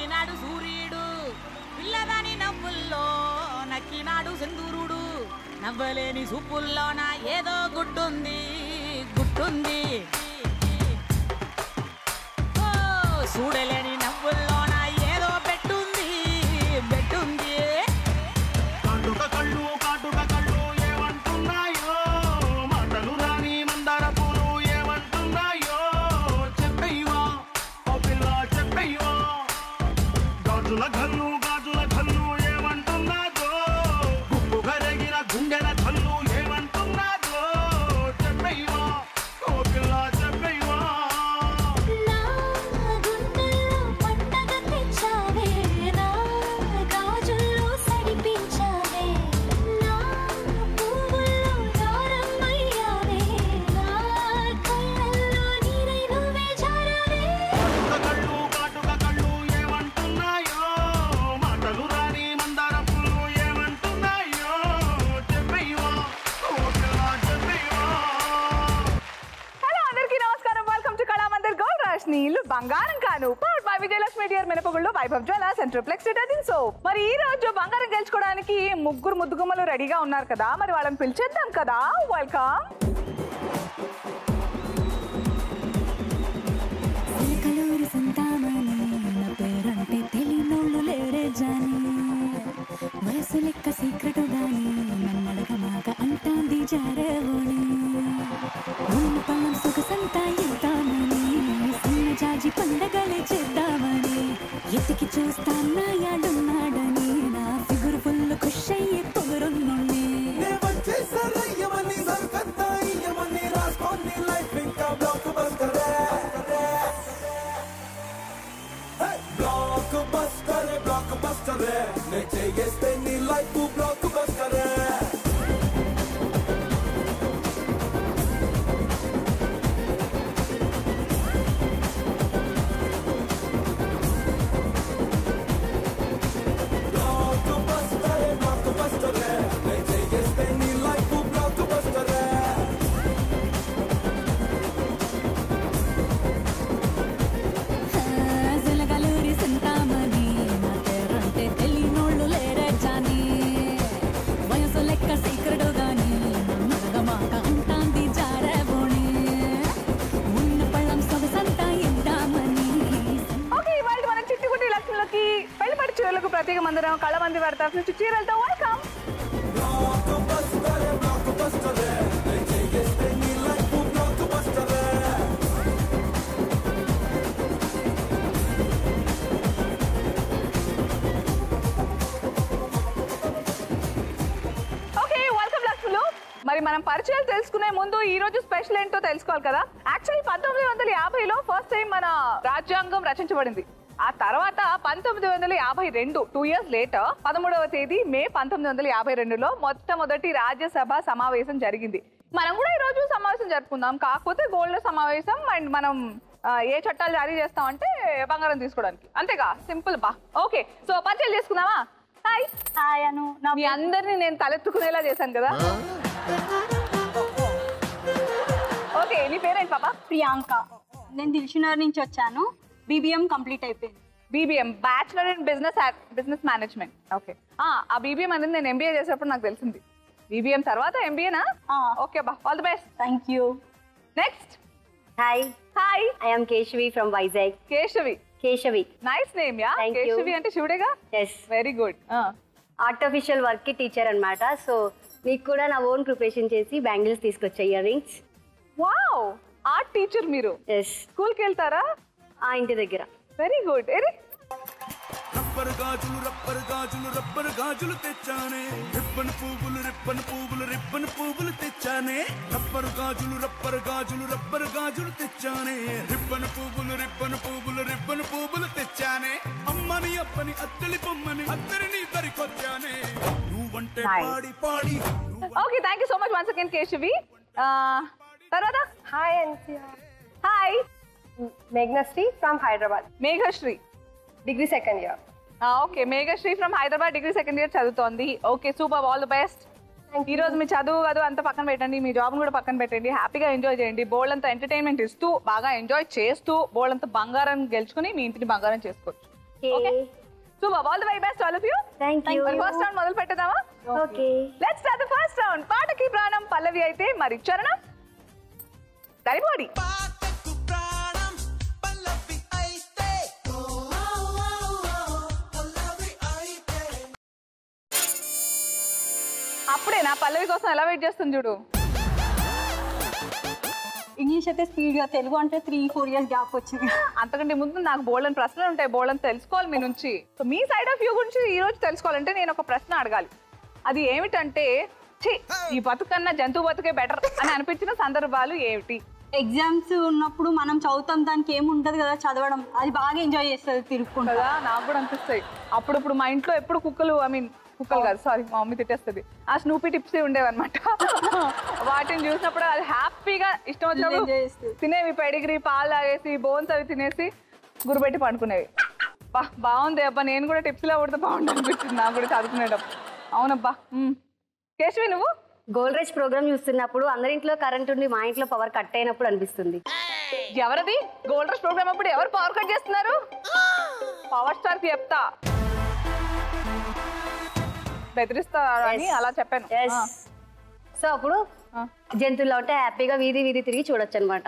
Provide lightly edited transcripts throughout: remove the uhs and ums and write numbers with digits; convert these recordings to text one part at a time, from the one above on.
వెలిగినాడు సూర్యుడు పిల్లదాని నవ్వుల్లో నక్కినాడు సింధూరుడు నవ్వలేని సూపుల్లోన ఏదో గుట్టుంది గుట్టుంది ఓ చూడలేని నవ్వుల్లోన ఏదో పెట్టుంది పెట్టుంది కాటుక కళ్ళు ఏమంటున్నాయో మాటలు రాని మందార పూలు ఏమంటున్నాయో చెప్పయ్యవా ఓ పిల్ల చెప్పయ్యవా గాజుల కళ్ళు ఏమంటున్నాదో గుప్పు కరిగిన గుండెల కళ్ళు ఏమంటున్నాదో చెప్పయ్యవా ఓ పిల్ల చెప్పయ్యవా నీళ్ళు బంగారం కాను పవర్డ్ బై విజయలక్ష్మి డియర్ మినపగుళ్ళు వైభవ్ జ్వాల సెంట్రోప్లెక్స్ డిటర్జెంట్ సోప్. మరి ఈ రోజు బంగారం గెలుచుకోవడానికి ముగ్గురు ముద్దుగుమ్మలు రెడీగా ఉన్నారు కదా, మరి వాళ్ళని పిలిచేద్దాం కదా. వెల్కమ్. వయసు లెక్క సీక్రెట్ గాని నన్నడగ మాక అంటాంది జారేవోని పళ్ళం సొగసంతా ఇద్దామని సిన్న జాజి పండగలే చేద్దామని ఎతికి చూస్తాన్నా యాడున్నాడని నా ఫిగురు ఫుల్ ఖుష్ అయ్యి పొగరున్నోని ప్రత్యేక మందిరం కళమంది వారి తరఫు నుంచి చీరలతో వెల్కమ్. మరి మనం పరిచయాలు తెలుసుకునే ముందు ఈ రోజు స్పెషల్ ఏంటో తెలుసుకోవాలి కదా. యాక్చువల్లీ 1950లో ఫస్ట్ టైం మన రాజ్యాంగం రచించబడింది. ఆ తర్వాత 1952 2 years లేటర్ 13వ తేదీ మే 1952లో మొట్టమొదటి రాజ్యసభ సమావేశం జరిగింది. మనం కూడా ఈ రోజు సమావేశం జరుపుకుందాం, కాకపోతే గోల్డ్ సమావేశం. అండ్ మనం ఏ చట్టాలు జారీ చేస్తాం అంటే బంగారం తీసుకోవడానికి, అంతేగా, సింపుల్ బా. ఓకే, సో పరిచయాలు చేసుకుందామా. హాయ్ హాయ్ అను. మీ అందరినీ నేను తలెత్తుకునేలా చేశాను కదా. ఓకే, నీ పేరేంటి పాప? ప్రియాంక. నేను దిల్షునగర్ నుంచి వచ్చాను. BBM కంప్లీట్ అయిపోయింది. BBM bachelor in business management. Okay, ఆ BBM అనేది నేను MBA చేసేటప్పుడు నాకు తెలిసింది. BBM తర్వాత MBAనా? ఓకే బా, all the best. Thank you. Next. Hi hi, I am Keshavi from Vizag. Keshavi nice name. Ya, Keshavi అంటే శివుడేగా. Yes, very good. Artificial work కి టీచర్ అన్నమాట. సో నీకు కూడా నా ఓన్ ప్రిపరేషన్ చేసి బ్యాంగిల్స్ తీసుకొచ్చా, earrings. Wow, art teacher మీరు. ఎస్. స్కూల్కి వెళ్తారా? ఆ ఇంటి దగ్గర. Very good. రబ్బర్ గాజులు తెచ్చానే, రిబ్బన్ పువ్వులు తెచ్చానే. రబ్బర్ గాజులు తెచ్చానే, రిబ్బన్ పువ్వులు తెచ్చానే. అమ్మని అప్పని అత్తలి బొమ్మని అత్తరిని దరికొచ్చానే, నువ్వంటే పాడి. Okay, thank you so much once again Keshavi. తర్వాత హాయ్ అన్సియా. Hi, Meghnashree from Hyderabad. Meghashree, degree second year. Okay, Meghashree from Hyderabad, degree second year చదువుతోంది. Okay, super, all the best. ఈ రోజు మీ చదువు అంత పక్కన పెట్టండి, మీ జాబ్ కూడా పక్కన పెట్టండి, హ్యాపీగా ఎంజాయ్ చేయండి. బోల్డ్ అంత ఎంటర్టైన్మెంట్ ఇస్తూ బాగా ఎంజాయ్ చేస్తూ బోల్డ్ అంత బంగారం గెలుచుకుని మీ ఇంటిని బంగారం చేసుకోవచ్చు. Okay. Super. All the very best to all of you. Thank you. మరి ఫస్ట్ రౌండ్ మొదలు పెట్టేద్దామా? Okay. Let's start the first round. పాటకి ప్రాణం పల్లవి అయితే మరి చరణం దరిబోడి. అప్పుడే నా పల్లవి కోసం ఎలా వెయిట్ చేస్తుంది చూడు. ఇంగ్లీష్ అయితే స్పీడ్గా, తెలుగు అంటే 3-4 years గ్యాప్ వచ్చింది. అంతకంటే ముందు నాకు బోల్డన్ ప్రశ్నలు ఉంటాయి, బోల్డన్ తెలుసుకోవాలి మీ నుంచి. So me side of view గురించి ఈ రోజు తెలుసుకోవాలంటే నేను ఒక ప్రశ్న అడగాలి. అది ఏమిటంటే, ఈ బతుకన్నా జంతువు బతుకే బెటర్ అని అనిపించిన సందర్భాలు ఏమిటి? ఎగ్జామ్స్ ఉన్నప్పుడు మనం చదువుతాం, దానికి ఏముంటది కదా చదవడం, అది బాగా ఎంజాయ్ చేస్తుంది తిరుగుకుంటా. కదా నాకు కూడా అనిపిస్తాయి. అప్పుడప్పుడు మా ఇంట్లో ఎప్పుడు కుక్కలు, కుక్కలు కాదు సారీ, మా మమ్మీ తిట్టేస్తుంది, ఆ స్నూపీ టిప్స్ ఉండేవన్నమాట. వాటిని చూసినప్పుడు అది హ్యాపీగా ఇష్టం వచ్చినప్పుడు తినేవి, పెడిగ్రీ పాలు తాగేసి బోన్స్ అవి తినేసి గురుబెట్టి పండుకునేవి. బాగుంది అబ్బా, నేను కూడా టిప్స్ లో పడితే బాగుంటుంది అనిపించింది నాకు కూడా చదువుకునేటప్పుడు. అవునబ్బా. కేశవి నువ్వు? గోల్డ్ రేజ్ ప్రోగ్రామ్ చూస్తున్నప్పుడు అందరింట్లో కరెంట్ ఉండి మా ఇంట్లో పవర్ కట్ అయినప్పుడు అనిపిస్తుంది. ఎవరది గోల్డ్ రష్ ప్రోగ్రామ్ అప్పుడు ఎవరు పవర్ కట్ చేస్తున్నారు? పవర్ స్టార్ కి చెప్తా, బెదిరిస్తా అని అలా చెప్పాను. సో అప్పుడు జంతువుల్లో ఉంటే హ్యాపీగా వీధి వీధి తిరిగి చూడొచ్చు అనమాట.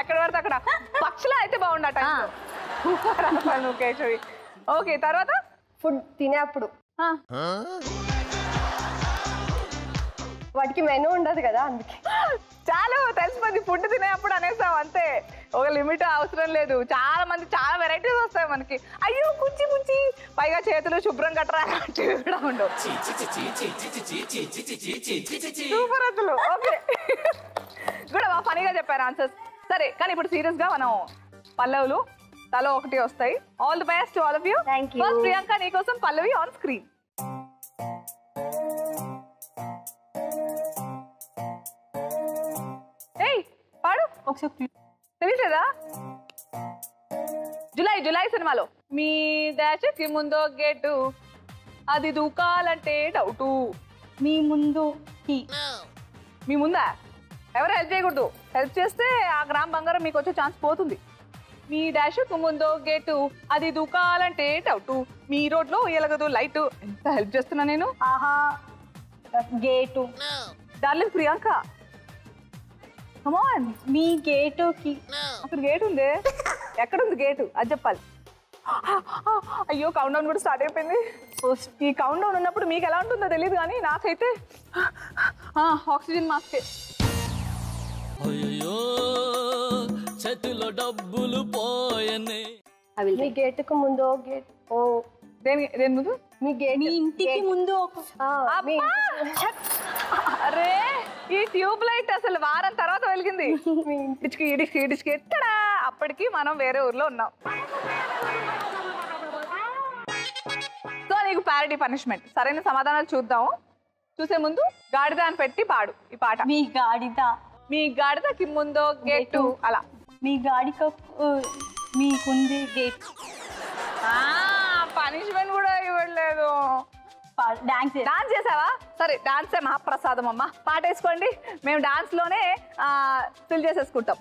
ఎక్కడ పడితే అక్కడ. పక్షులు అయితే బాగుండట. కేశవి. ఓకే, తర్వాత ఫుడ్ తినేప్పుడు వాటికి మెనూ ఉండదు కదా, అందుకే. చాలు తెలిసిపోయింది, ఫుడ్ తినేప్పుడు అనేసాం అంతే, ఒక లిమిట్ అవసరం లేదు. చాలా మంది చాలా వెరైటీస్ వస్తాయి మనకి. అయ్యో కుచ్చి కుచ్చి, పైగా చేతులు శుభ్రం కట్టరా కూడా ఉండవు. సూపర్ అసలు. ఓకే కూడా బాగా ఫనీగా చెప్పారు ఆన్సర్స్. సరే కానీ ఇప్పుడు సీరియస్ గా మనం పల్లవులు తలో ఒకటి వస్తాయి. All the best all of you. Thank you. First Priyanka నీకోసం పల్లవి ఆన్ స్క్రీన్. ఏయ్ పాడు ఒకసారి. తెలియలేదా? జులై సినిమాలో మీ డాష్ కి ముందో గేటు అది దూకాలంటే డౌటు. మీ ముందు మీ ముందా ఎవరు హెల్ప్ చేయకూడదు. హెల్ప్ చేస్తే ఆ గ్రామ్ బంగారం మీకు వచ్చే ఛాన్స్ పోతుంది. మీ డాష్ కు ముందో గేటు అది దూకాలంటే డౌటు. మీ రోడ్లో ఎలగదు లైట్. ఎంత హెల్ప్ చేస్తున్నా నేను. ఆహా gate. Darling Priyanka come on. మీ గేటుకి అక్కడ గేట్ ఉంది. ఎక్కడుంది గేటు అది చెప్పాలి. అయ్యో కౌంట్ డౌన్ కూడా స్టార్ట్ అయిపోయింది. ఈ కౌంట్ డౌన్ ఉన్నప్పుడు మీకు ఎలా ఉంటుందో తెలియదు కానీ నాకైతే ఆక్సిజన్ మాస్కే. అయ్యో చేతిలో డబ్బులు పోయనే. మీ గేటుకు ముందు గేట్. ఓ దేని ముందు? మీ గేట్. మీ ఇంటికి ముందు అరే ఈ ట్యూబ్ లైట్ అసలు వారం తర్వాత వెలిగింది. ఇడిచికి ఇడిచికి ఇడిచికి ఎత్తడా. అప్పటికి మనం వేరే ఊర్లో ఉన్నాం. సో నీకు ప్యారడీ పనిష్మెంట్. సరైన సమాధానాలు చూద్దాం. చూసే ముందు గాడిద అని పెట్టి పాడు ఈ పాట. మీ గాడిద. మీ గాడిదకి ముందో గేటు అలా. మీ గాడిక మీకుంది గేట్. పనిష్మెంట్ కూడా ఇవ్వట్లేదు. డాన్స్ చేసావా? సరే డాన్సే మహాప్రసాదం అమ్మా. పాట వేసుకోండి, మేము డాన్స్ లోనే ఫిల్ చేసేసుకుంటాం.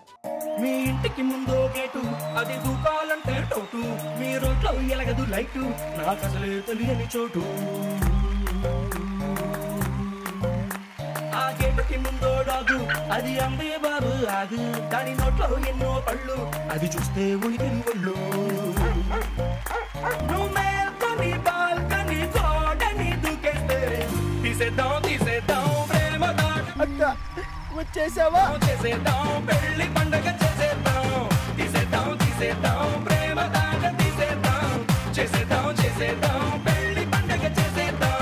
మీ ఇంటికి ముందో గేటు అది దూకాలంటే టోటు. మీ రోడ్లో ఎలగదు లైటు నాకు అసలే తెలియని చోటు. ఆ గేటుకి ముందో డాగు అది అందే బాబు ఆగు. దాని నోట్లో ఎన్నో పళ్ళు అది చూస్తే ఉనికి ఒళ్ళు. నువ్వు మేల్కొని బాల్కని గోడని దూకేస్తే తీసేద్దాం ప్రేమ దాట. వచ్చేసావా? చేసేద్దాం పెళ్లి పండగ చేసేద్దాం. తీసేద్దాం ప్రేమ దాట తీసేద్దాం. చేసేద్దాం పెళ్లి పండగ చేసేద్దాం.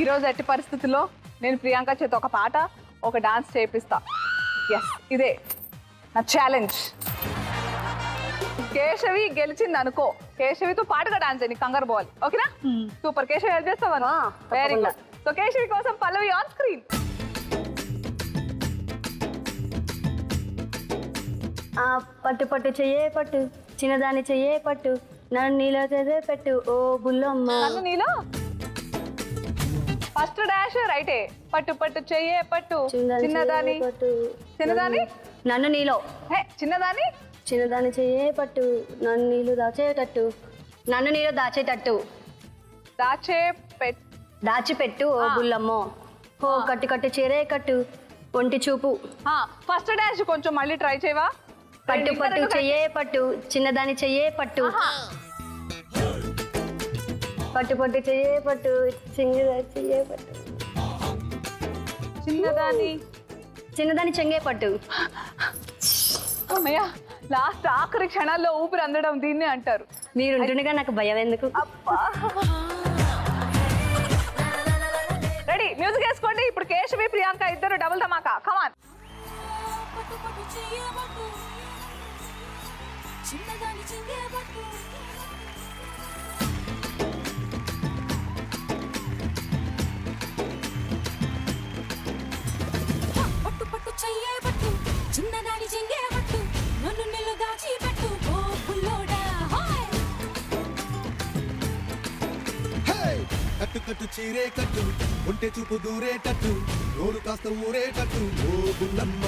ఈరోజు ఎట్టి పరిస్థితుల్లో నేను ప్రియాంక చేత ఒక పాట ఒక డాన్స్ చేపిస్తా. ఎస్ ఇదే నా ఛాలెంజ్. కేశవి గెలిచింది అనుకో, కేశవితో పాటుగా డాన్స్ చేయండి, కంగారు పోవాలి. ఓకేనా? సూపర్. కేశవి హెల్ప్ చేస్తావా? Very good. సో కేశవి కోసం పల్లవి ఆన్ స్క్రీన్. పట్టు పట్టు చెయ్యే పట్టు చిన్నదాన్ని చెయ్యే పట్టు నన్ను నీలో చదివే పెట్టు ఓ బుల్లమ్మ. నన్ను నీలో ఫస్ట్ డాష్ రైటే. పట్టు పట్టు చెయ్యే పట్టు చిన్నదాని నన్ను నీలో చిన్నదాని చిన్నదాన్ని చెయ్యే పట్టు నన్ను నీళ్ళు దాచేటట్టు నన్ను నీళ్ళు దాచేటట్టు దాచిపెట్టు ఓ బుల్లమ్మో ఓ కట్టు కట్టు చీరే కట్టు ఒంటి చూపు ఫస్ట్ డాష్ కొంచెం మళ్ళీ ట్రై చేయవా పట్టు పట్టు చెయ్యే పట్టు చిన్నదాన్ని చెయ్యే పట్టు పట్టు పట్టు చెయ్యే పట్టు చిన్నదాన్ని చెయ్యే పట్టు చిన్నదాన్ని చెంగే పట్టు అమ్మయ్య లాస్ట్ ఆఖరి క్షణాల్లో ఊపిరి అందడం దీన్ని అంటారు. మీరు ఉంటుండగా నాకు భయం ఎందుకు? రెడీ మ్యూజిక్ వేసుకోండి. ఇప్పుడు కేశవి ప్రియాంక ఇద్దరు డబుల్ ధమాకా. కమాన్. పట్టు పట్టు చెయ్యే పట్టు చిన్నదాని చెంగే పట్టు నన్ను నిల్లు దాచి పెట్టు ఓ పుల్లోడా కట్టు కట్టు చీరే కట్టు ఉంటే చూపు దూరేటట్టు నోరు కాస్త ఊరేటట్టు ఓ బుల్లమ్మ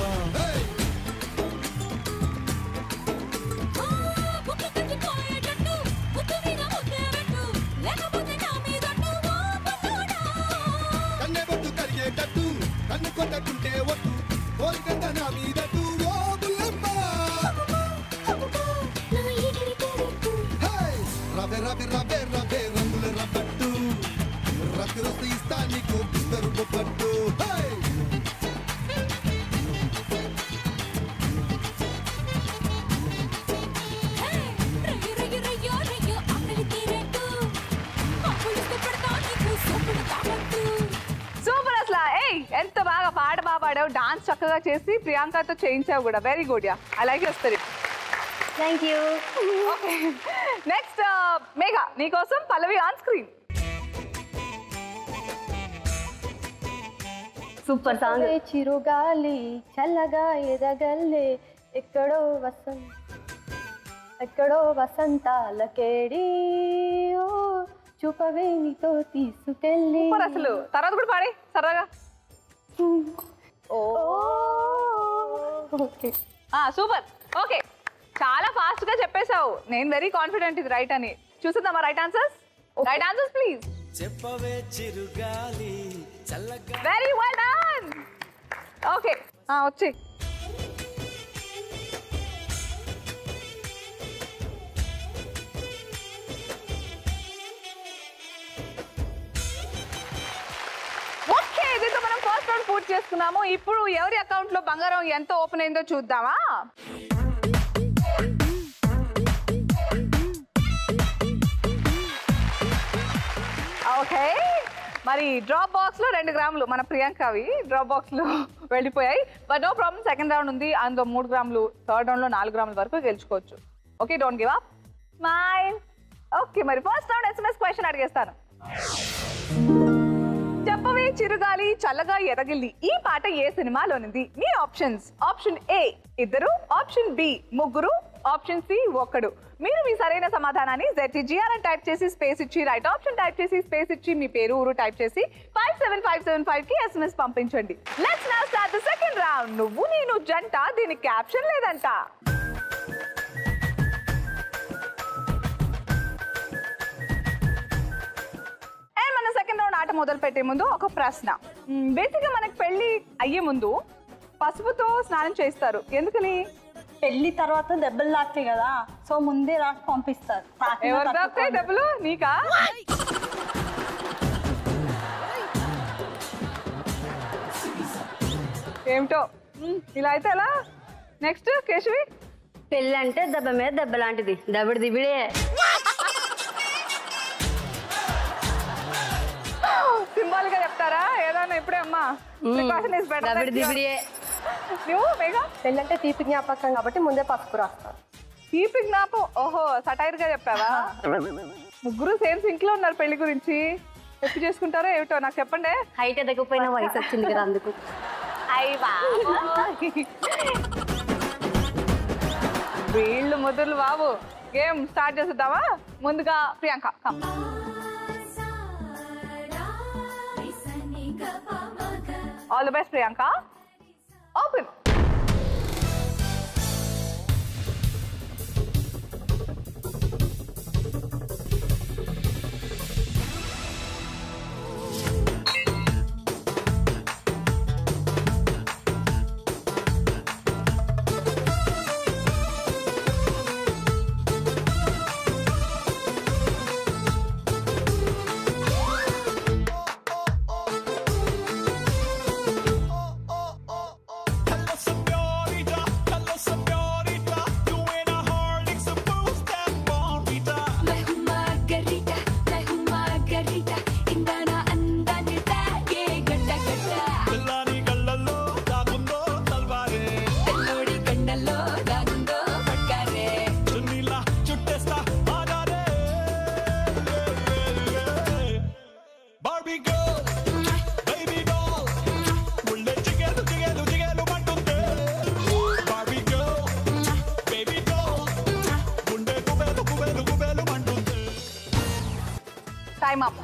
కన్నె బొట్టు కరిగేటట్టు కన్ను కొట్టకుంటే ఒట్టు కోరికంత నా మీదట్టు ఓ బుల్లమ్మ రవే రవే రవే రవే రంగుల రబ్బట్టు రక్తి ఇస్తా నీకు ఇద్దరు పట్టు సూపర్ అసలు. ఎంత బాగా పాట బాగా పాడావు, డాన్స్ చక్కగా చేసి ప్రియాంకతో చేయించావు కూడా. వెరీ గుడ్ యా, అలాగే వస్తుంది. Thank you. ఓకే నెక్స్ట్ మేఘ నీకోసం పల్లవి ఆన్ స్క్రీన్. Super song. చిరుగాలి చల్లగా ఎదగల్లే ఎక్కడో వసంతాలకేడి ఓ చూపవే నీతో తీసుకెళ్ళి. సూపర్ అసలు. తర్వాత కూడా పాడి సరదాగా. Okay super. ఓకే చాలా ఫాస్ట్ గా చెప్పేశావు. నేను వెరీ కాన్ఫిడెంట్ ఇది రైట్ అని. చూస్తుందామా right answers? Right answers please. చెప్పవే చిరుగాలి చల్లగా. Very well done. ఓకే వచ్చి ఓకే దీంతో మనం ఫస్ట్ రౌండ్ పూర్తి చేసుకున్నాము. ఇప్పుడు ఎవరి అకౌంట్ లో బంగారం ఎంత ఓపెన్ అయిందో చూద్దామా? ఓకే మరి డ్రాప్ బాక్స్ లో 2 గ్రాములు మన ప్రియాంకవి డ్రాప్ బాక్స్ లో వెళ్ళిపోయాయి. But no problem, second round ఉంది. అందులో 3 గ్రాములు, థర్డ్ రౌండ్ లో 4 గ్రాముల వరకు గెలుచుకోవచ్చు. Okay don't give up, smile. Okay మరి ఫస్ట్ రౌండ్ SMS క్వశ్చన్ అడిగేస్తాను. చెప్పవే చిరుగాలి చల్లగా ఎదగిల్లి ఈ పాట ఏ సినిమాలోనిది? మీ ఆప్షన్స్: ఆప్షన్ ఏ ఇద్దరు, ఆప్షన్ బి ముగ్గురు, ఆప్షన్ సి ఒక్కడు. మీరు మీ సరైన సమాధానాన్ని ZTGR అని టైప్ చేసి స్పేస్ ఇచ్చి రైట్ ఆప్షన్ టైప్ చేసి స్పేస్ ఇచ్చి మీ పేరు ఊరు టైప్ చేసి 57575 కి SMS పంపించండి. Let's now start the second round. నువ్వు నేను జంట, దీని క్యాప్షన్ లేదంట. మన సెకండ్ రౌండ్ ఆట మొదలు పెట్టే ముందు ఒక ప్రశ్న. బేసిక్ గా మనకి పెళ్లి అయ్యే ముందు పసుపుతో స్నానం చేస్తారు. ఎందుకని? పెళ్లి తర్వాత దెబ్బలు తాకుతాయి కదా, సో ముందే రాసి పంపిస్తారు. ఎవరు తాకుతాయి దెబ్బలు? నీకా? ఏమిటో ఇలా అయితే ఎలా? నెక్స్ట్ కేశవి. పెళ్ళి అంటే దెబ్బ మీద దెబ్బ లాంటిది, దెబ్బడి దిబిడే. సింబాల్ గా చెప్తారా ఏదన్నా? ఇప్పుడే అమ్మా దెబ్బడి దిబిడే. నువ్వు మేఘ? పెళ్ళంటే తీపి జ్ఞాపకం కాబట్టి ముందే పసుపు రాస్తాను. తీపి జ్ఞాపకం. ఓహో సటైర్ గా చెప్పావా? ముగ్గురు సేమ్ సింక్ లో ఉన్నారు. పెళ్లి గురించి ఎప్పుడు చేసుకుంటారో ఏమిటో నాకు చెప్పండి. హైట్ ఎదగకపోయినా వయసు వచ్చింది కదా అందుకు. వీళ్ళు ముద్దులు బాబు. గేమ్ స్టార్ట్ చేద్దామా? ముందుగా Priyanka. All the best Priyanka. Open. Time up.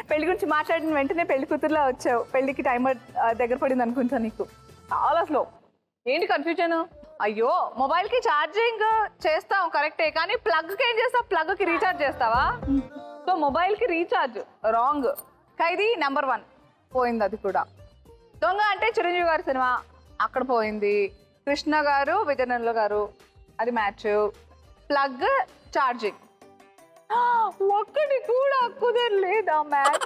పెళ్లి గురించి మాట్లాడిన వెంటనే పెళ్లి కూతురులా వచ్చావు. పెళ్లికి టైమర్ దగ్గర పడింది అనుకుంటా నీకు. చాలా స్లో. ఏంటి కన్ఫ్యూజన్? అయ్యో, మొబైల్ కి ఛార్జింగ్ చేస్తాం కరెక్టే, కానీ ప్లగ్ కి ఏం చేస్తావు? ప్లగ్ కి రీఛార్జ్ చేస్తావా? సో మొబైల్ కి రీఛార్జ్ రాంగ్. ఖైదీ నెంబర్ 1 పోయింది. అది కూడా దొంగ అంటే చిరంజీవి గారి సినిమా, అక్కడ పోయింది. కృష్ణ గారు విజయనగరంలో గారు, అది మ్యాచ్. ప్లగ్ ఛార్జింగ్ ఒక్కటి కూడా కుదరలేదా మ్యాచ్?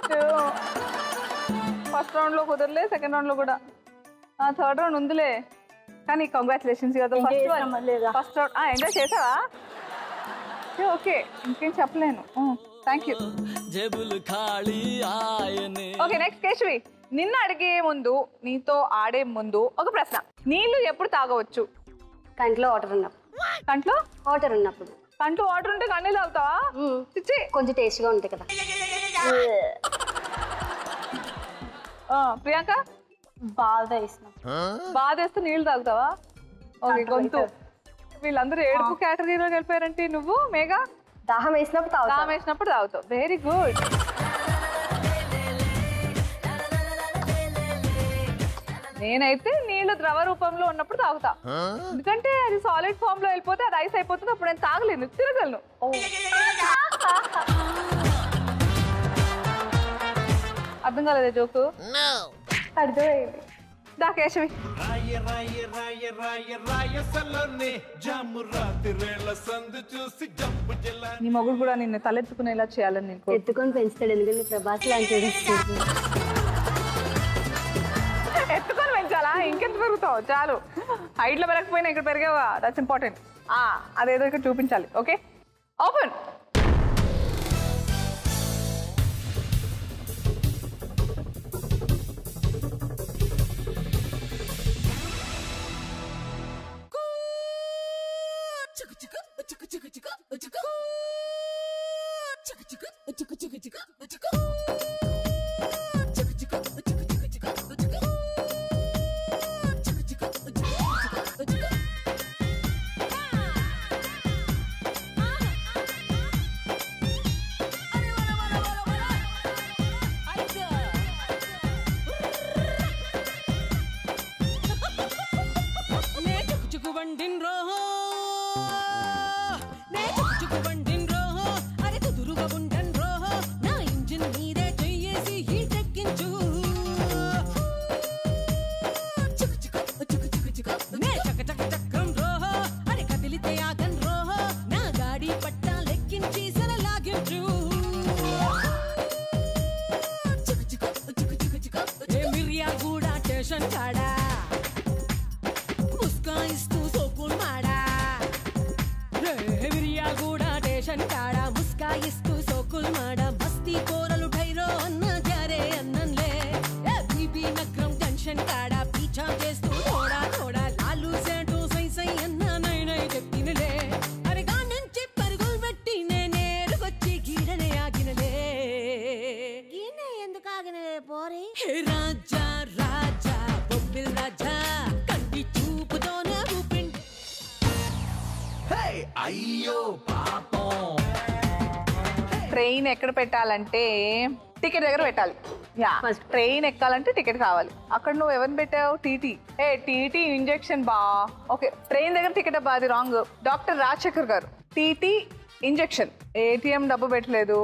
ఫస్ట్ రౌండ్ లో కుదరలే, సెకండ్ రౌండ్ లో కూడా. థర్డ్ రౌండ్ ఉందిలే, కానీ కంగ్రాచులేషన్స్ కదా. ఫస్ట్ రౌండ్ ఎంజాయ్ చేసావా? ఓకే, ఇంకేం చెప్పలేను. Thank you. Okay, next Keshavi. నిన్ను అడిగే ముందు, నీతో ఆడే ముందు ఒక ప్రశ్న. నీళ్లు ఎప్పుడు తాగవచ్చు? కంట్లో వాటర్ ఉన్నప్పుడు. కంట్లో వాటర్ ఉన్నప్పుడు. కంట్లో వాటర్ ఉంటే కన్నీ తాగుతావా? కొంచెం టేస్ట్గా ఉంటాయి కదా. ప్రియాంక? బాధ వేసిన. బాధ వేస్తే నీళ్ళు తాగుతావా? ఓకే, గొంతు. వీళ్ళందరూ ఏడుపు కేటగిరీలోకి వెళ్ళిపోయారంటే నువ్వు మేఘా? దాహం వేసినప్పుడు తాగుతావు. దాహం వేసినప్పుడు తాగుతావు. Very good. నేనైతే నీళ్లు ద్రవ రూపంలో ఉన్నప్పుడు తాగుతా, ఎందుకంటే అది సాలిడ్ ఫామ్ లో వెళ్ళిపోతే అది ఐస్ అయిపోతుంది. అప్పుడు నేను తాగలేను, తిరగలను. అర్థం కాలేదా జోకు? అర్థమైంది. దా కేశవి. నీ మొగుడు కూడా నిన్ను తలెత్తుకునేలా చేయాలని నేను ఎత్తుకొని పెంచుతాడు, ఎందుకంటే ప్రభాస్ లాంటి ఎత్తుకొని పెంచాలా? ఇంకెంత పెరుగుతావు? చాలు. హైట్ లో పెరగకపోయినా ఇక్కడ పెరిగావా, దట్స్ ఇంపార్టెంట్. అదేదో ఇక్కడ చూపించాలి. Okay, open. ట్రైన్ ఎక్కడ పెట్టాలంటే టికెట్ దగ్గర పెట్టాలి. ట్రైన్ ఎక్కాలంటే టికెట్ కావాలి. అక్కడ నువ్వు ఎవరిని పెట్టావు? టీటీ. టీటీ ఇంజెక్షన్ బా. ఓకే, ట్రైన్ దగ్గర టికెట్ అబ్బా, అది రాంగ్. డాక్టర్ రాజశేఖర్ గారు. TT injection. ఏటీఎం డబ్బు పెట్టలేదు,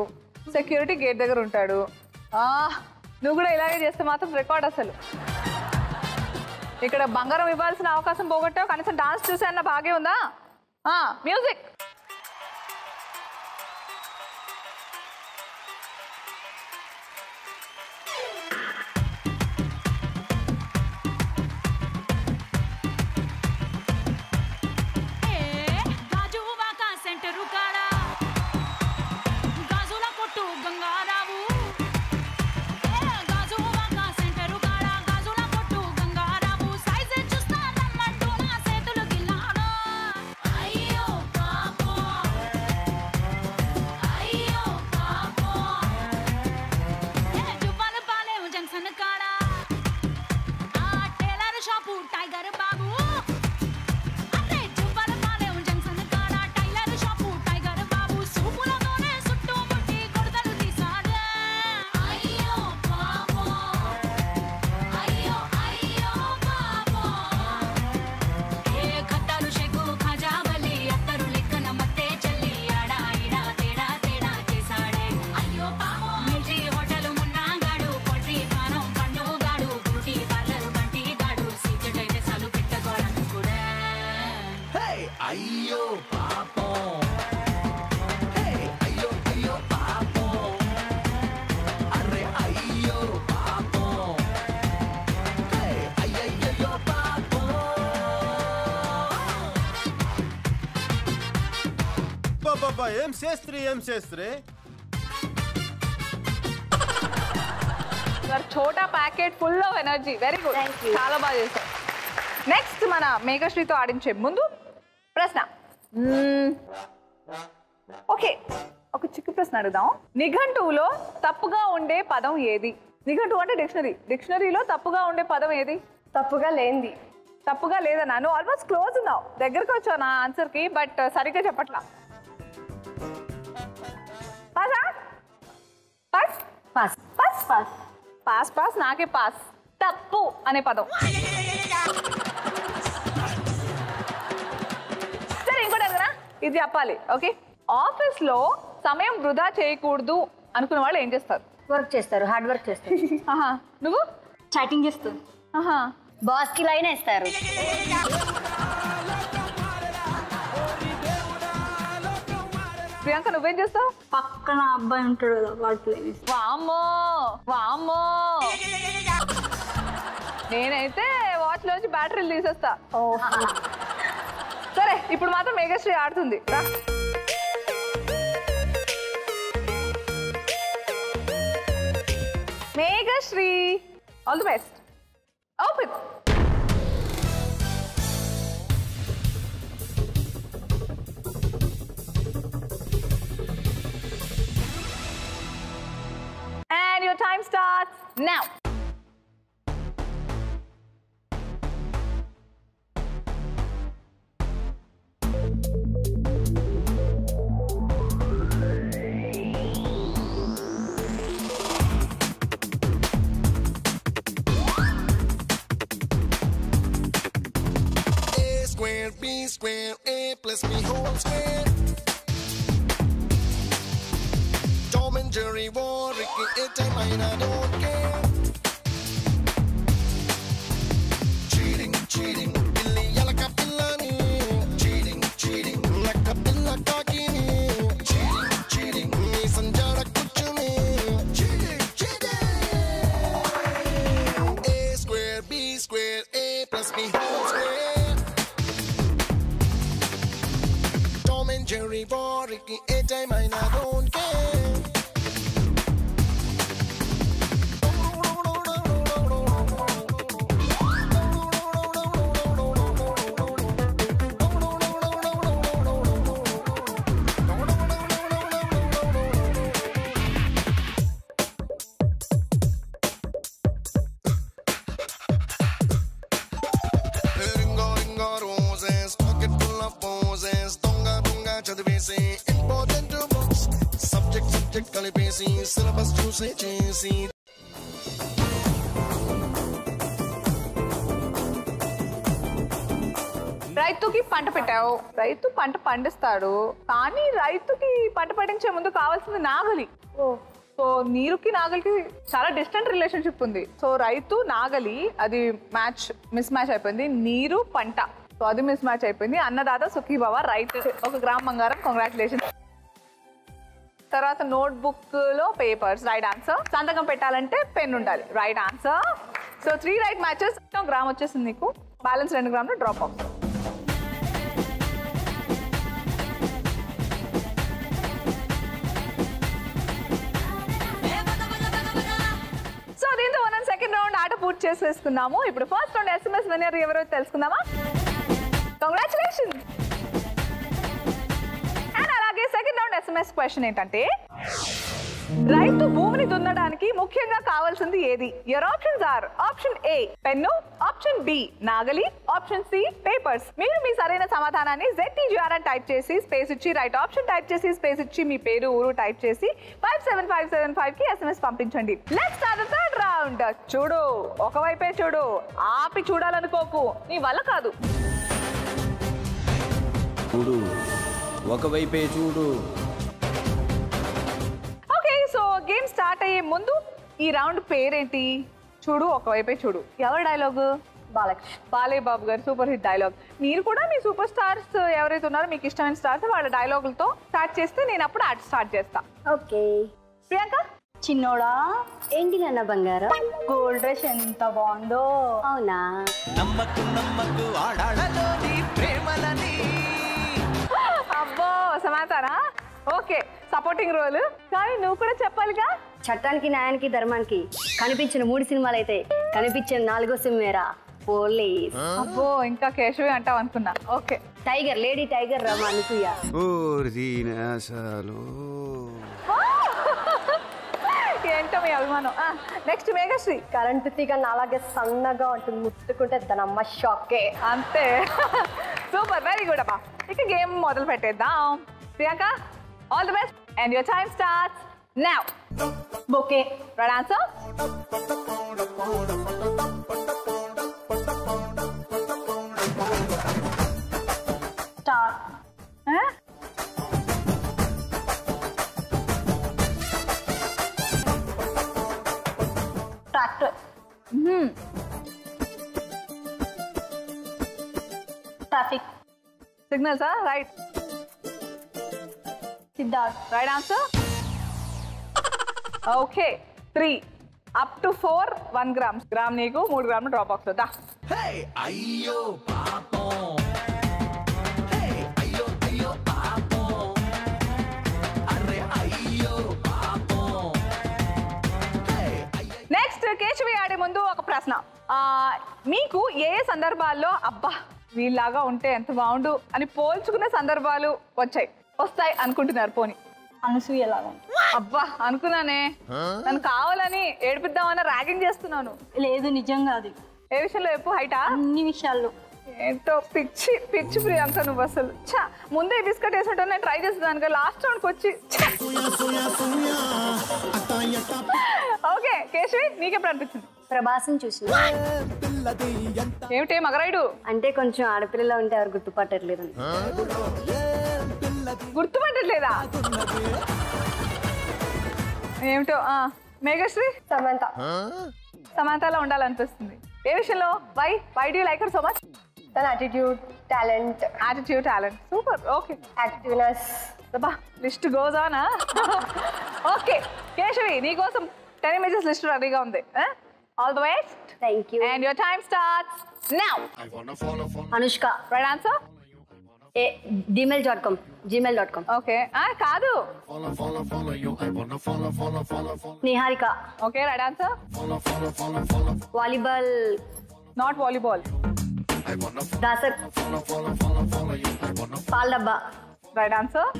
సెక్యూరిటీ గేట్ దగ్గర ఉంటాడు. నువ్వు కూడా ఇలాగే చేస్తే మాత్రం రికార్డ్. అసలు ఇక్కడ బంగారం ఇవ్వాల్సిన అవకాశం పోగొట్టావు. కనీసం డాన్స్ చూసే అన్న బాగే ఉందా? మ్యూజిక్. అయ్యో అబ్బా ఏం చేస్త్రీ చోటా packet full of energy. Very good, చాలా బాగా చేశారు. నెక్స్ట్ మన మేఘశ్రీతో ఆడించే ముందు ప్రశ్న. ఓకే, ఒక చిక్కు ప్రశ్న అడుగుదాం. నిఘంటువులో తప్పుగా ఉండే పదం ఏది? నిఘంటువు అంటే డిక్షనరీలో తప్పుగా ఉండే పదం ఏది? తప్పుగా లేనిది. తప్పుగా లేదన్నా, నువ్వు ఆల్మోస్ట్ క్లోజ్ ఉన్నావు, దగ్గరకు వచ్చావు నా ఆన్సర్కి, బట్ సరిగ్గా చెప్పట్లా. పాసా? Pass pass pass pass pass pass నాకే పాస్. తప్పు అనే పదం. సరే, ఇంకోటి అడగనా? ఇది చెప్పాలి. ఓకే, ఆఫీస్ లో సమయం వృధా చేయకూడదు అనుకున్న వాళ్ళు ఏం చేస్తారు? వర్క్ చేస్తారు, హార్డ్ వర్క్ చేస్తారు. నువ్వు చాటింగ్ చేస్తావు. బాస్ కి లైన్ వేస్తారు. ప్రియాంక నువ్వేం చేస్తావు? పక్కన అబ్బాయి ఉంటాడు కదా, వాడు ప్లే చేస్తాడు. వామ్మో వామ్మో, నేనైతే వాచ్ లోంచి బ్యాటరీలు తీసేస్తా. సరే, ఇప్పుడు మాత్రం మేఘశ్రీ ఆడుతుంది. Meghashree, all the best. Open. And your time starts now. B square, A plus B whole square. Tom and Jerry war, Ricky, it and mine, I don't care. Cheating, cheating, Billy, Yalaka, Pillani. Cheating, cheating, Laka, Pilla, Kakini. Cheating, cheating, me, Sanjara, Kuchumi. Cheating, cheating. A square, B square, A plus B whole square. Jerry war, Ricky, a time I don't care. Ringo, ringo, roses, pocket full of poses. చదివేసి important books subject కలిపేసి syllabus చూసే చేసి. రైతుకి పంట పెట్టావు, రైతు పంట పండిస్తాడు, కానీ రైతుకి పంట పండించే ముందు కావాల్సింది నాగలి. సో నీరుకి నాగలికి చాలా డిస్టెంట్ రిలేషన్షిప్ ఉంది. సో రైతు నాగలి, అది మిస్ మ్యాచ్ అయిపోయింది. నీరు పంట, సో అది మిస్ మ్యాచ్ అయిపోయింది. అన్నదాత సుఖీభవ, రైట్. 1 గ్రామ్ బంగారం, కంగ్రాచులేషన్. తర్వాత నోట్బుక్ లో పేపర్స్, రైట్ ఆన్సర్. సంతకం పెట్టాలంటే పెన్ ఉండాలి, right answer. So 3 right matches, 1 gram వచ్చేసింది నీకు. బ్యాలెన్స్ 2 గ్రాములు డ్రాప్ అవుట్. సో దీంతో మనం సెకండ్ రౌండ్ ఆట పూర్తి చేసేసుకున్నాము. ఇప్పుడు ఫస్ట్ రౌండ్ SMS విన్నర్ ఎవరో తెలుసుకుందామా? కంగ్రాచులేషన్స్. అండ్ అలాగే సెకండ్ రౌండ్ SMS క్వశ్చన్ ఏంటంటే, రైతు భూమిని దున్నడానికి ముఖ్యంగా కావాల్సింది ఏది? Your options are: option a pen, option b నాగలి, ఆప్షన్ సి పేపర్స్. మీరు మీ సరైన సమాధానాన్ని ZTGR అని టైప్ చేసి స్పేస్ ఇచ్చి, రైట్ ఆప్షన్ టైప్ చేసి స్పేస్ ఇచ్చి, మీ పేరు ఊరు టైప్ చేసి 57575 కి SMS పంపించండి. Let's start the third round. చూడు, ఒకవైపే చూడు, ఆపి చూడాలనుకోకు, నీ వల్ల కాదు. చూడు, ఒకవైపే చూడు. సో గేమ్ స్టార్ట్ అయ్యే ముందు ఈ రౌండ్ పేరేంటి? చూడు, ఒకవైపే చూడు. ఎవరి డైలాగు? బాలయ్య బాబు గారు సూపర్ హిట్ డైలాగ్. మీరు కూడా మీ సూపర్ స్టార్స్ ఎవరైతే ఉన్నారో, మీకు ఇష్టమైన స్టార్స్, వాళ్ళ డైలాగులతో స్టార్ట్ చేస్తే నేను అప్పుడు ఆట స్టార్ట్ చేస్తా. ఓకే. ప్రియాంక, చిన్నోడా ఏంటి నాన్న బంగారం? గోల్డ్ డ్రెస్ ఎంత బాగుందో. అవునా? నమ్మకు నమ్మకు ఆడాడలోని ప్రేమలని. అబ్బో సమాచారా, ఓకే సపోర్టింగ్ రోల్. కానీ నువ్వు కూడా చెప్పాలిగా. చట్టానికి న్యాయానికి ధర్మానికి కనిపించిన 3 సినిమాలు అయితే కనిపించిన 4వ సినిమేరా పోలీస్. అబ్బో ఇంకా కేశవి అంటావు అనుకున్నా. ఓకే టైగర్, లేడీ టైగర్ రా అనసూయ. ఏంటో మీ అభిమానం. నెక్స్ట్ మేఘశ్రీ. కరెంటు తీగ అలాగే సన్నగా ఉంటుంది, ముట్టుకుంటే దానమ్మ షాకే. అంతే. సూపర్, వెరీ గుడ్ అబ్బా. ఇక గేమ్ మొదలు పెట్టేద్దాం. Priyanka, all the best and your time starts now. Bouquet. Right answer. Star. Tractor. Traffic. Signals right. Siddharth. Right answer. Okay 3 up to 4 1 grams. Gram నీకు 3 గ్రాములు డ్రాప్ బాక్స్ దా. అయ్యో పాపం, అయ్యో అయ్యో పాపం, అరే అయ్యో పాపం. నెక్స్ట్ కేశవి ఆడే ముందు ఒక ప్రశ్న. మీకు ఏ సందర్భాల్లో అబ్బా వీళ్ళలాగా ఉంటే ఎంత బాగుండు అని పోల్చుకునే సందర్భాలు వస్తాయి అనుకుంటున్నారు? పోనీ అనసూయ లాగా. అబ్బా అనుకున్నానే, నన్ను కావాలని ఏడిపిద్దామని ర్యాగింగ్ చేస్తున్నాను. లేదు నిజంగా అది. ఏ విషయంలో చెప్పు. హైటా? అన్ని విషయాల్లో. ఏంటో పిచ్చి పిచ్చి ప్రియాంక నువ్వు అసలు. ముందే బిస్కెట్ వేసినట్టు నేను ట్రై చేస్తున్నాను, లాస్ట్ రౌండ్కి వచ్చి. ఓకే కేశవి, నీకెప్పుడు అనిపించింది? ప్రభాస్ని చూసిన. ఏమిటి మగరాయుడు అంటే కొంచెం ఆడపిల్లలా ఉంటే ఎవరు గుర్తుపట్టట్లేదు. గుర్తుపట్టట్లేదా? ఏమిటో. మేఘశ్రీ. సమంత. సమంతలా ఉండాలనిపిస్తుంది. ఏ విషయంలో? Why do you like her so much? తన attitude, talent. Super. Okay. Activeness. అబ్బా list goes on. Okay Keshavi, నీకోసం 10 ఇమేజెస్ లిస్ట్ రెడీగా ఉంది. All the best. Thank you. And your time starts now. Anushka. Right answer. gmail.com. Okay కాదు. Niharika. Okay right answer. Volleyball. Not volleyball. దాసర్. పాల్ డబ్బా. Right answer.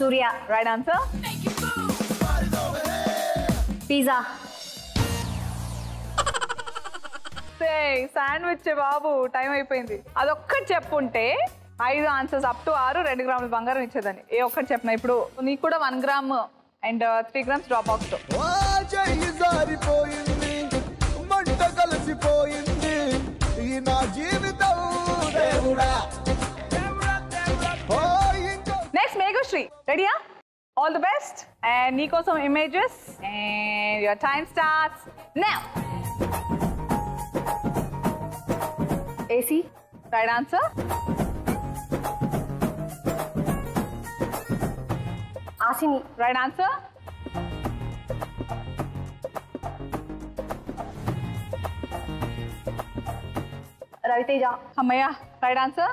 Surya. Right answer. Pizza. Sandwich బాబు, time అయిపోయింది. అదొక్కటి చెప్పుంటే 5 ఆన్సర్స్ అప్ టు 6 2 గ్రాముల బంగారం ఇచ్చేదని. ఏ ఒక్కటి చెప్పిన. ఇప్పుడు నీకు కూడా 1 gram and 3 grams drop box. మంట కలిసిపోయింది ఈ నా జీవితం. నెక్స్ట్ మేఘశ్రీ, రెడీయా? ఆల్ ది బెస్ట్ అండ్ నీకోసం images and your time starts now. AC. Right answer. ఆసిని. Right answer. రవితేజ. అమ్మయ్య. Right answer.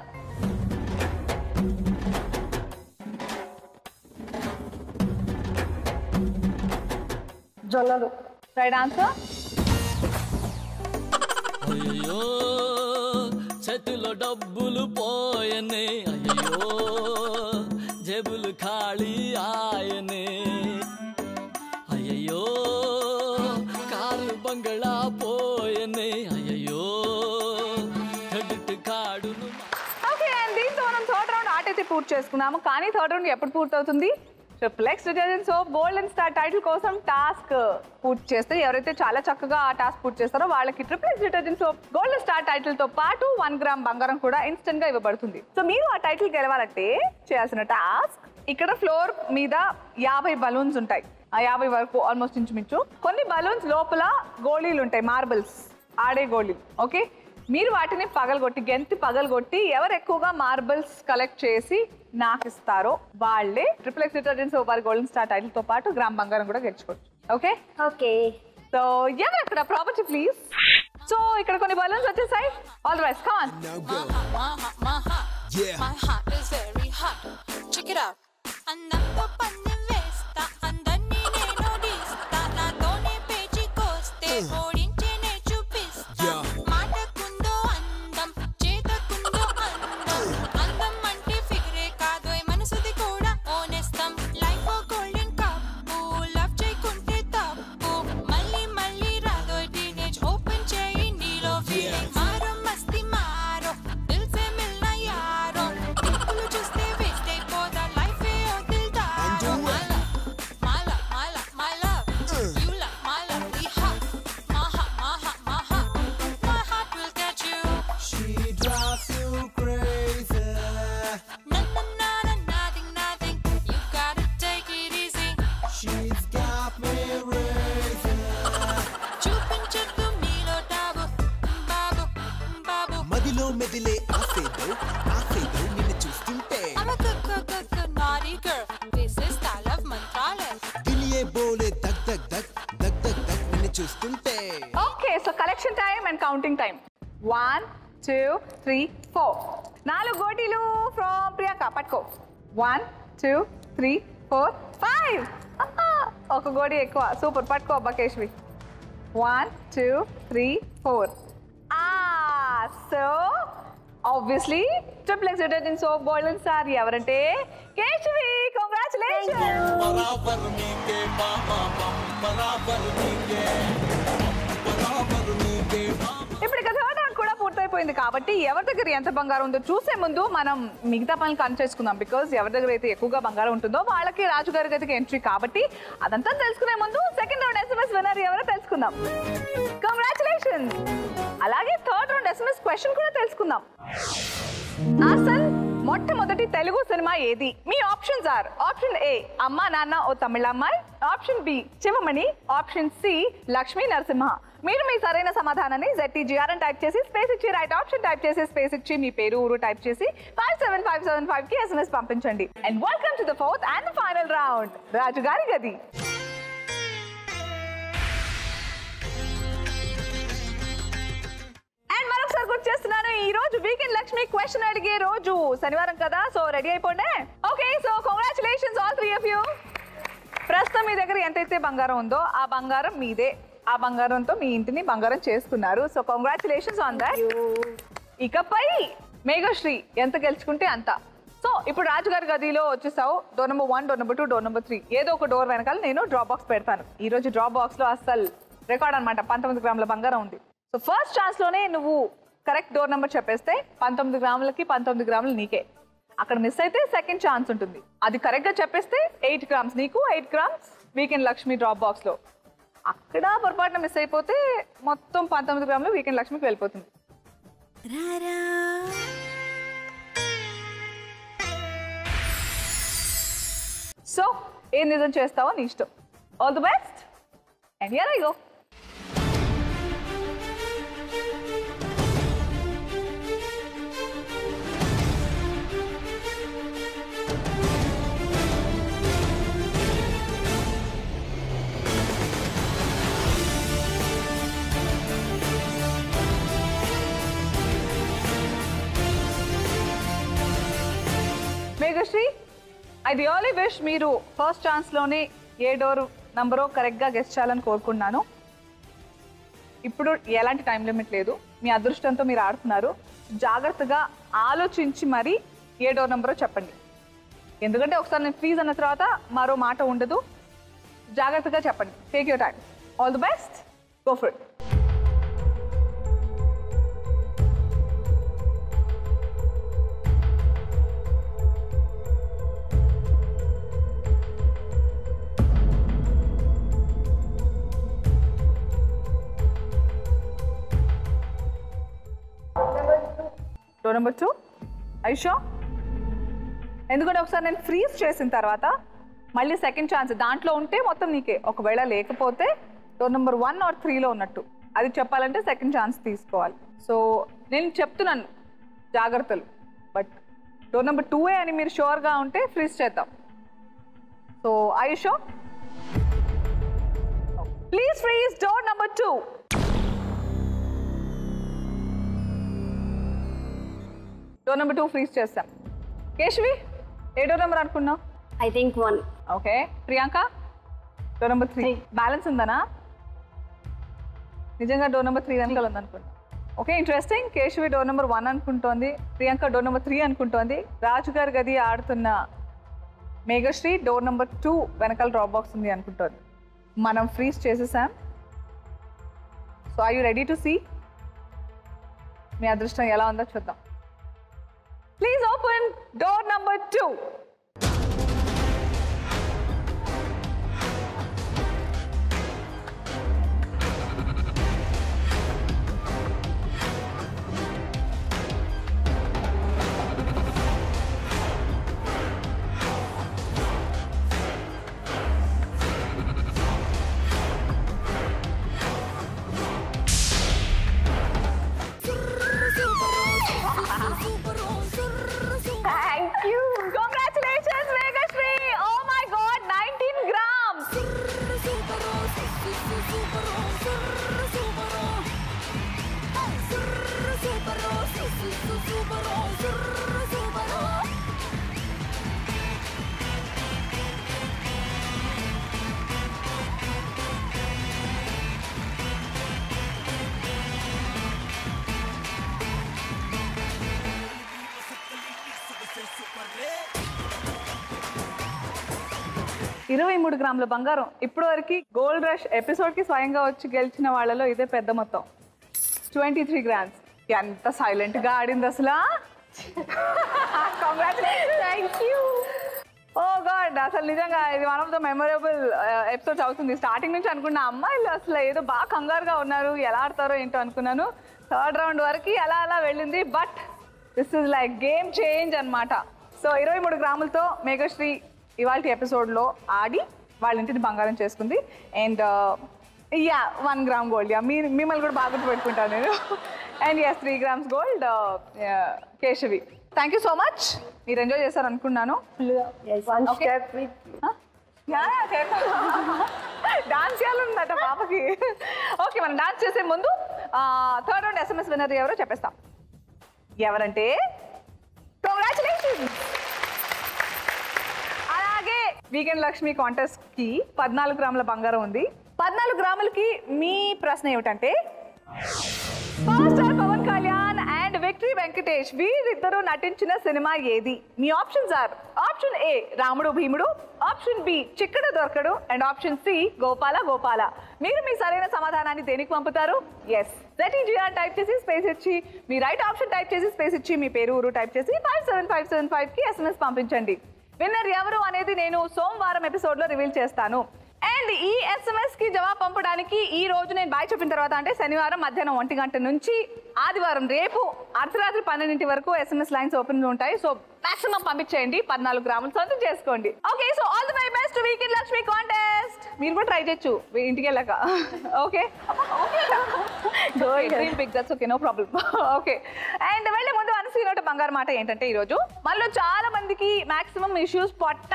జొన్నలు. Right answer. అయ్యో చేతిలో డబ్బులు పోయనే, అయ్యో జేబులు ఖాళీ ఆయనే, అయ్యో కారు బంగళా పోయనే, అయ్యో క్రెడిట్ కార్డులు. ఓకే అండ్ దీంతో మనం థర్డ్ రౌండ్ ఆట అయితే పూర్తి చేసుకున్నాము. కానీ థర్డ్ రౌండ్ ఎప్పుడు పూర్తవుతుంది? Triplex detergent soap gold and star title కోసం టాస్క్ పూర్తి చేస్తే ఎవరైతే చాలా చక్కగా ఆ టాస్క్ పూర్తి చేస్తారో వాళ్ళకి triplex detergent soap gold and star title తో పాటు 1 గ్రామ్ బంగారం కూడా ఇన్స్టెంట్ గా ఇవ్వబడుతుంది. సో మీరు ఆ టైటిల్ గెలవాలంటే చేయాల్సిన టాస్క్, ఇక్కడ ఫ్లోర్ మీద 50 బలూన్స్ ఉంటాయి. ఆ 50 వరకు ఆల్మోస్ట్ ఇంచుమించు. కొన్ని బలూన్స్ లోపల గోళీలు ఉంటాయి, మార్బుల్స్, ఆడే గోళీలు. ఓకే, మీరు వాటిని పగలగొట్టి గెంతి పగలగొట్టి ఎవరు ఎక్కువగా మార్బుల్స్ కలెక్ట్ చేసి నాకు ఇస్తారో వాళ్ళే triplex detergent soap golden star title తో పాటు గ్రామ్ బంగారం కూడా గెలుచుకోవచ్చు. Okay okay. సో ఎవరు అక్కడ ప్రాపర్టీ ప్లీజ్. సో ఇక్కడ కొన్ని బలూన్స్ వచ్చేసాయి. All the best, come on. My heart is very hot. Check it out. అందంతో పందెం వేస్తా అందరినీ నేను డిస్తా నాతోనే పేచికొస్తే ఓడించేనే చూపిస్తా మాటకుందో అందం చేతకుందో అందం అందం అంటే ఫిగరే కాదు మనసుది కూడా ఓనేస్తాం లైఫ్ గోల్డెన్ కప్పు లవ్ చేయకుంటే తప్పు మళ్ళీ మళ్ళీ రాదో టీనేజ్ ఓపెన్ చేయి నీలో ఫీలింగ్ మారో మస్తి మారో దిల్ సే మిల్నా యారో దిక్కులు చూస్తే వేస్ట్ అయిపోదా లైఫ్ ఏ ఓ దిల్ దారో my love you love my love we hot my heart will catch you She drives you crazy. nothing you gotta take it easy She's got me racing. చూపించద్దు మీలో డాబు బాబు మదిలో మెదిలే ఆసేదో నిన్ను చూస్తుంటే I'm a good naughty girl this is style of మంత్రాలే దిలియే బోలే దగ్ దగ్ దగ్ దగ్ దగ్ దగ్ నిన్ను చూస్తుంటే okay so collection time and counting time 1 2 3 4 4 గోటీలు ఫ్రమ్ ప్రియాంక పట్టుకో 1 2 3 4 5 ఒక గోడి ఎక్కువ సూపర్ పట్టుకో బకేష్వి 1 2 3 4 so obviously triple X detergent soap golden sorry ఎవరంటే కేశవి కంగ్రాచులేషన్స్ बराबर नीके मामा बराबर नीके ఇప్పుడు ఇక థర్డ్ రౌండ్ కూడా పూర్తయిపోయింది కాబట్టి ఎవరి దగ్గర ఎంత బంగారం ఉందో చూసే ముందు మనం మిగతా పనులు కన్ చేసుకుందాం బికాజ్ ఎవరి దగ్గర అయితే ఎక్కువగా బంగారం ఉంటుందో వాళ్ళకి రాజుగారి గదికి ఎంట్రీ కాబట్టి అదంతా తెలుసుకునే ముందు సెకండ్ రౌండ్ SMS విన్నర్ ఎవరో తెలుసుకుందాం కంగ్రాచులేషన్స్ అలాగే థర్డ్ రౌండ్ SMS క్వశ్చన్ కూడా తెలుసుకుందాం అసలు మొట్టమొదటి తెలుగు సినిమా ఏది మీ options are option a Amma Nanna O Tamila Ammayi option b Sivamani option c Lakshmi Narasimha మీరు మీ సరైన సమాధానాన్ని ZTGR అని టైప్ చేసి స్పేస్ ఇచ్చి రైట్ ఆప్షన్ టైప్ చేసి స్పేస్ ఇచ్చి మీ పేరు ఊరు టైప్ చేసి 57575 కి SMS పంపించండి and welcome to the fourth and final round రాజుగారి గది అండ్ మరొకసారి గుర్తు చేస్తున్నాను ఈ రోజు వీకెండ్ లక్ష్మి క్వశ్చన్ అడిగే రోజు శనివారం కదా సో రెడీ అయిపోండి okay so congratulations all 3 of you ప్రస్తుతం మీ దగ్గర ఎంతైతే బంగారం ఉందో ఆ బంగారం మీదే ఆ బంగారంతో మీ ఇంటిని బంగారం చేసుకున్నారు సో కంగ్రాచులేషన్స్ ఆన్ దట్ ఇకపై మేఘశ్రీ ఎంత గెలుచుకుంటే అంత సో ఇప్పుడు రాజుగారి గదిలో వచ్చేసావు door number 1 door number 2 door number 3 ఏదో ఒక డోర్ వెనకాల నేను డ్రాప్ బాక్స్ పెడతాను ఈ రోజు డ్రాప్ బాక్స్ లో అసలు రికార్డ్ అనమాట 19 గ్రాముల బంగారం ఉంది సో ఫస్ట్ ఛాన్స్ లోనే నువ్వు కరెక్ట్ డోర్ నెంబర్ చెప్పేస్తే 19 గ్రాములకి 19 గ్రాములు నీకే అక్కడ మిస్ అయితే సెకండ్ ఛాన్స్ ఉంటుంది అది కరెక్ట్ గా చెప్పేస్తే 8 గ్రామ్స్ నీకు 8 grams weekend Lakshmi drop box లో అక్కడ పొరపాటున మిస్ అయిపోతే మొత్తం 19 గ్రాములు వీకెండ్ లక్ష్మికి వెళ్ళిపోతుంది సో ఏం నిజం చేస్తావో నీ ఇష్టం all the best and here I go Meghashree I really wish మీరు ఫస్ట్ ఛాన్స్లోనే ఏ డోర్ నంబరో కరెక్ట్గా గెస్ట్ చేయాలని కోరుకున్నాను ఇప్పుడు ఎలాంటి టైం లిమిట్ లేదు మీ అదృష్టంతో మీరు ఆడుతున్నారు జాగ్రత్తగా ఆలోచించి మరి ఏ డోర్ నంబరో చెప్పండి ఎందుకంటే ఒకసారి నేను ప్లీజ్ అన్న తర్వాత మరో మాట ఉండదు జాగ్రత్తగా చెప్పండి take your time all the best go for it door number 2 IShow ఎందుకంటే ఒకసారి నేను ఫ్రీజ్ చేసిన తర్వాత మళ్ళీ సెకండ్ ఛాన్స్ దాంట్లో ఉంటే మొత్తం నీకే ఒకవేళ లేకపోతే డోర్ నెంబర్ 1 ఆర్ 3లో ఉన్నట్టు అది చెప్పాలంటే సెకండ్ ఛాన్స్ తీసుకోవాలి సో నేను చెప్తున్నాను జాగ్రత్తలు బట్ డోర్ నెంబర్ 2 అని మీరు షూర్గా ఉంటే ఫ్రీజ్ చేద్దాం సో ఐషో please freeze door number 2 . Door number 2 freeze చేస్తాం. కేశవి ఏ డోర్ నెంబర్ అనుకున్నావు? I think 1. Okay. Priyanka door number 3. Balance ఉందనా? నిజంగా డోర్ నెంబర్ 3 వెనకాల ఉందనుకున్నా. Okay, interesting. Keshavi door number 1 అనుకుంటోంది, ప్రియాంక డోర్ నెంబర్ 3 అనుకుంటోంది. రాజు గారి గది ఆడుతున్న మేఘశ్రీ డోర్ నెంబర్ 2 వెనకాల డ్రాప్ బాక్స్ ఉంది అనుకుంటోంది. మనం ఫ్రీజ్ చేసేసాం. So are you ready to see? మీ అదృష్టం ఎలా ఉందో చూద్దాం. Please open door number 2. Thank you. Congratulations, Megashri. Oh my God, 19 grams. ఇరవై 23 గ్రాముల బంగారం. ఇప్పటివరకు గోల్డ్ రష్ ఎపిసోడ్కి స్వయంగా వచ్చి గెలిచిన వాళ్ళలో ఇదే పెద్ద మొత్తం. 23 గ్రామ్స్. ఎంత సైలెంట్గా ఆడింది అసలు. Thank you. ఓ గాడ్, అసలు నిజంగా ఇది one of the memorable episodes అవుతుంది. స్టార్టింగ్ నుంచి అనుకున్న అమ్మాయిలు అసలు ఏదో బాగా కంగారుగా ఉన్నారు, ఎలా ఆడతారో ఏంటో అనుకున్నాను. థర్డ్ రౌండ్ వరకు అలా అలా వెళ్ళింది. But this is like game change అనమాట. సో 23 గ్రాములతో మేఘశ్రీ ఇవాళ ఎపిసోడ్లో ఆడి వాళ్ళ ఇంటిని బంగారం చేసుకుంది. And 1 gram gold. మిమ్మల్ని కూడా బాగా గుర్తుపెట్టుకుంటాను నేను. And 3 grams gold Keshavi. Thank you so much. మీరు ఎంజాయ్ చేశారు అనుకున్నాను. డాన్స్ చేయాలన్నమాట పాపకి. ఓకే, మనం డాన్స్ చేసే ముందు థర్డ్ రౌండ్ SMS విన్నర్ ఎవరో చెప్పేస్తాం. ఎవరంటే కంగ్రాచులేషన్స్. అలాగే వీకెండ్ లక్ష్మి కాంటెస్ట్ కి 14 గ్రాముల బంగారం ఉంది. 14 గ్రాములకి మీ ప్రశ్న ఏమిటంటే, power star Pawan Kalyan and victory Venkatesh వీరిద్దరూ నటించిన సినిమా ఏది? మీ options are: option a Ramudu Bheemudu, option b Chikkadu Doraku, and option c Gopala Gopala. మీరు మీ సరైన సమాధానాన్ని దేనికి పంపుతారు? ఎస్ ZEGR టైప్ చేసి స్పేస్ ఇచ్చి, మీ రైట్ ఆప్షన్ టైప్ చేసి స్పేస్ ఇచ్చి, మీ పేరు ఊరు టైప్ చేసి 57575 కి SMS పంపించండి. విన్నర్ ఎవరు అనేది నేను సోమవారం ఎపిసోడ్లో రివీల్ చేస్తాను. అండ్ ఈ SMS కి జవాబు పంపడానికి ఈ రోజు నేను బాయ్ చెప్పిన తర్వాత, అంటే శనివారం మధ్యాహ్నం 1 గంట నుంచి ఆదివారం రేపు అర్ధరాత్రి 12 వరకు SMS లైన్స్ ఓపెన్ ఉంటాయి. సో మాక్సిమం పంపించేయండి. 14 గ్రాములు సొంతం చేసుకోండి. Okay, so all the very best weekend Lakshmi contest. మీరు కూడా ట్రై చేయొచ్చు ఇంటికి వెళ్ళాక. Okay okay, no problem. Okay, and వెళ్ళే ముందు అనసీనోట బంగారు మాట ఏంటంటే, ఈరోజు మనలో చాలా మందికి మాక్సిమం ఇష్యూస్ పొట్ట.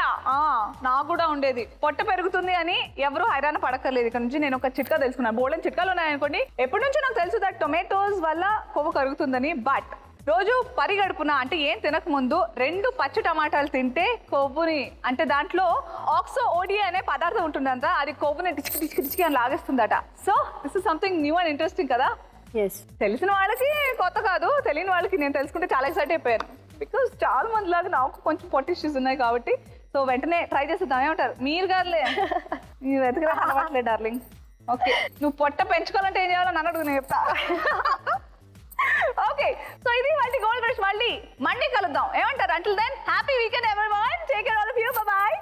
నాకు కూడా ఉండేది. పొట్ట పెరుగుతుంది అని ఎవరు హైరాణ పడక్కర్లేదు. ఇక్కడ నుంచి నేను ఒక చిట్కా తెలుసుకున్నాను. బోల్డెన్ చిట్కాలు ఉన్నాయనుకోండి. ఎప్పటి నుంచో నాకు తెలుసు దట్ టొమాటోస్ వల్ల కొవ్వు కరుగుతుందని. బట్ రోజు పరిగడుపున, అంటే ఏం తినక ముందు 2 పచ్చి టమాటాలు తింటే కొవ్వుని, అంటే దాంట్లో ఆక్సో ఓడి అనే పదార్థం ఉంటుందంట, అది కొవ్వుని టిచ్కి అని లాగేస్తుందట. So this is something new and interesting కదా. తెలిసిన వాళ్ళకి కొత్త కాదు, తెలియని వాళ్ళకి నేను తెలుసుకుంటే చాలా ఎక్సైట్ అయిపోయాను. బికాస్ చాలా మంది లాగా నాకు కొంచెం పొట్ట ఇష్యూస్ ఉన్నాయి కాబట్టి. సో వెంటనే ట్రై చేసేద్దాం. ఏమంటారు మీరు? గారులే మీరు వెతకరా అలవాట్లేదు డార్లింగ్. ఓకే, నువ్వు పొట్ట పెంచుకోవాలంటే ఏం చేయాలో నన్ను అడుగు, నేను చెప్తా. ఓకే, సో ఇది వాటి గోల్డ్ రష్. మళ్ళీ మండే కలుద్దాం. ఏమంటారు? Until then happy weekend everyone. Take care all of you. Bye by.